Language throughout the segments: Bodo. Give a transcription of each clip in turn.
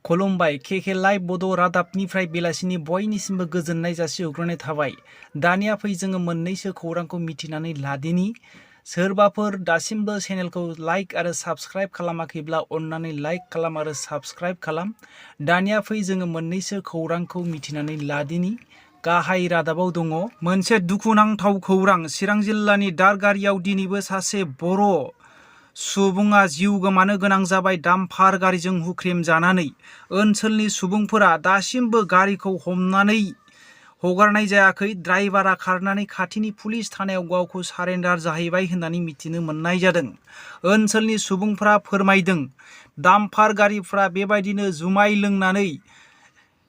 खुलुमबाय केके लाइभ बड' रादाबनिफ्राय बेलासिनि बयनिसिमबो गोजोननाय जासिहरग्रोनाय थाबाय। दानिया फै जोङो मोननैसो खौरांखौ मिथिनानै लादिनि। सोरबाफोर दासिमबो चेनेलखौ लाइक आरो साबस्क्राइब खालामाखैब्ला अन्नानै लाइक खालाम आरो साबस्क्राइब खालाम। दानिया फै जोङो मोननैसो खौरांखौ मिथिनानै लादिनि। गाहाय रादाबाव दङ मोनसे दुखुनांथाव खौरां। चिरां जिल्लानि दादगारियाव दिनैबो सासे बर' सुबुङा जिउ गोमानो गोनां जाबाय डाम्पार गारिजों हुख्रेमजानानै। ओनसोलनि सुबुंफोरा दासिमबो गारिखौ हमनानै हगारनाय जायाखै। ड्राइभारा खारनानै खाथिनि पुलिस थानायाव गावखौ सारेन्डार जाहैबाय होननानै मिथिनो मोननाय जादों। ओनसोलनि सुबुंफोरा फोरमायदों डाम्पार गारिफ्रा बेबायदिनो जुमाय लोंनानै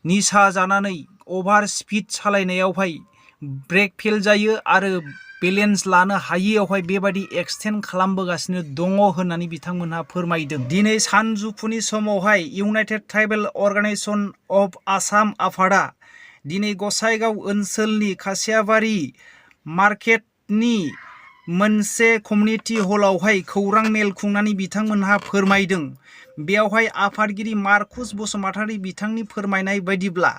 निसा जानानै अभार स्पिड सालायनायावहाय ब्रेक फेल जायो आरो बेलेन्स लानो हायियावहाय बेबायदि एक्सटेन्ड खालामबोगासिनो दङ होननानै बिथांमोनहा फोरमायदों। दिनै सानजौफुनि समावहाय United tribal organisation of Assam आफादा दिनै गसाइगाव ओनसोलनि खासियाबारि मार्केटनि मोनसे कमिउनिटि हलावहाय खौरां मेल खुंनानै बिथांमोनहा फोरमायदों। बेयावहाय आफादगिरि मार्कुस बसुमतारी बिथांनि फोरमायनाय बायदिब्ला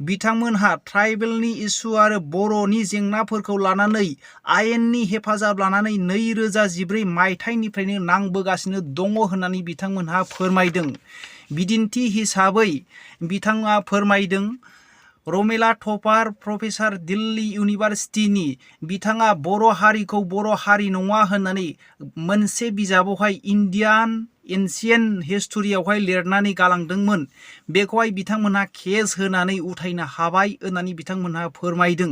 बिथांमोनहा ट्राइबेलनि इसु आरो बर'नि जेंनाफोरखौ लानानै आयेननि हेफाजाब लानानै 2014 मायथाइनिफ्रायनो नांबोगासिनो दङ होननानै बिथांमोनहा फोरमायदों। बिदिन्थि हिसाबै बिथाङा फोरमायदों रमेला टपार प्रफेसार दिल्ली इउनिभारसिटिनि बिथाङा बर' हारिखौ बर' हारि नङा होननानै मोनसे बिजाबावहाय इन्डियान एनसियेन्ट हिस्टरियावहाय लिरनानै गालांदोंमोन। बेखौहाय बिथांमोनहा केस होनानै उथायनो हाबाय होननानै बिथांमोनहा फोरमायदों।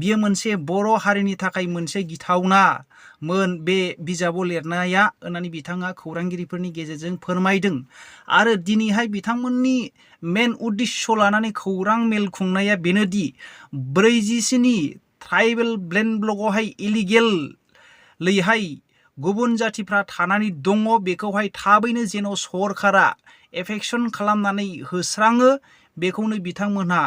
बियो मोनसे बर' हारिनि थाखाय मोनसे गिथावनामोन बे बिजाबाव लिरनाया होननानै बिथाङा खौरांगिरिफोरनि गेजेरजों फोरमायदों। आरो दिनैहाय बिथांमोननि मेन उद्देश्य लानानै खौरां मेल खुंनाया बेनोदि 40 ट्राइबेल ब्लेन्ड ब्लकआवहाय इलिगेलैहाय गुबुन जातिफ्रा थानानै दङ। बेखौहाय थाबैनो जेन' सरकारा एफेक्सन खालामनानै होस्राङो बेखौनो बिथांमोनहा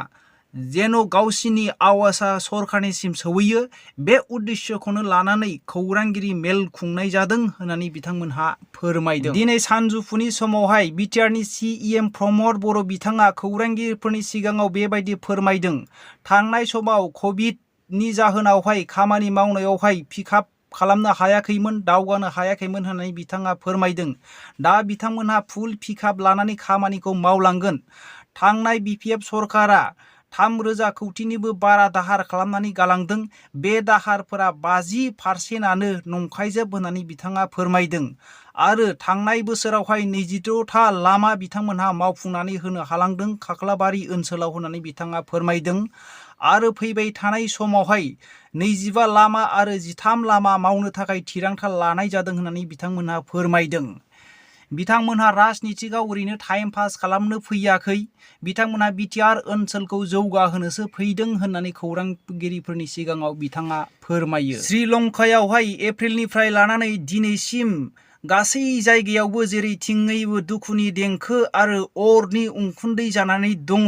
जेन' गावसिनि आवाजा सरकारनिसिम सौहैयो बे उद्देश्यखौनो लानानै खौरांगिरि मेल खुंनाय जादों होननानै बिथांमोनहा फोरमायदों। दिनै सानजौफुनि समावहाय बिटिआरनि सिएम प्रमद बर' बिथाङा खौरांगिरिफोरनि सिगाङाव बेबायदि फोरमायदों। थांनाय समाव कभिडनि जाहोनावहाय खामानि मावनायावहाय पिकआप खालामनो हायाखैमोन, दावगानो हायाखैमोन होननानै बिथाङा फोरमायदों। दा बिथांमोनहा फुल पिकआप लानानै खामानिखौ मावलांगोन। थांनाय बिपिएफ सरकारा 3,000 कौटिनिबो बारा दाहार खालामनानै गालांदों। बे दाहारफोरा 50%आनो नंखायजोब होननानै बिथाङा फोरमायदों। आरो थांनाय बोसोरावहाय 22था लामा बिथांमोनहा मावफुंनानै होनो हालांदों खाख्लाबारि ओनसोलाव होननानै बिथाङा फोरमायदों। आरो फैबाय थानाय समावहाय 25 लामा आरो 13 लामा मावनो थाखाय थिरांथा लानाय जादों होननानै बिथांमोनहा फोरमायदों। बिथांमोनहा राजनितिआव ओरैनो टाइम पास खालामनो फैयाखै। बिथांमोनहा बिटिआर ओनसोलखौ जौगाहोनोसो फैदों होननानै खौरांगिरिफोरनि सिगाङाव बिथाङा फोरमायो। श्रीलंकायावहाय एप्रिलनिफ्राय लानानै दिनैसिम गासै जायगायावबो जेरैथिंयैबो दुखुनि देंखो आरो अरनि उखुन्दै जानानै दङ।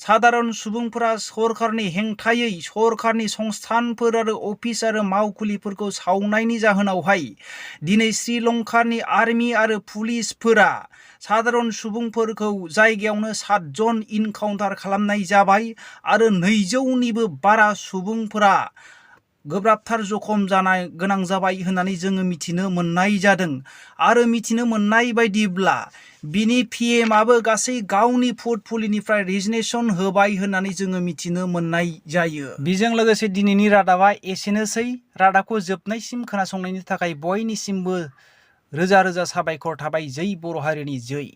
सादारन सुबुंफोरा सरकारनि हेंथायै सरकारनि संस्थानफोर आरो अफिस आरो मावखुलिफोरखौ सावनायनि जाहोनावहाय दिनै श्रीलंकानि आर्मि आरो पुलिसफोरा सादारन सुबुंफोरखौ जायगायावनो 7 जन इनकाउन्टार खालामनाय जाबाय आरो 200निबो बारा सुबुंफोरा गोब्राबथार जखम जानो गोनां जाबाय होननानै जोङो मिथिनो मोननाय जादों। आरो मिथिनो मोननाय बायदिब्ला बिनि पिएमआबो गासै गावनि पर्टफलिय'निफ्राय रिजिगनेसन होबाय होननानै जोङो मिथिनो मोननाय जायो। बेजों लोगोसे दिनैनि रादाबा एसेनोसै। रादाबखौ जोबनायसिम खोनासंनायनि थाखाय बयनिसिमबो रोजा रोजा साबायखर थाबाय। जै बर' हारिनि जै।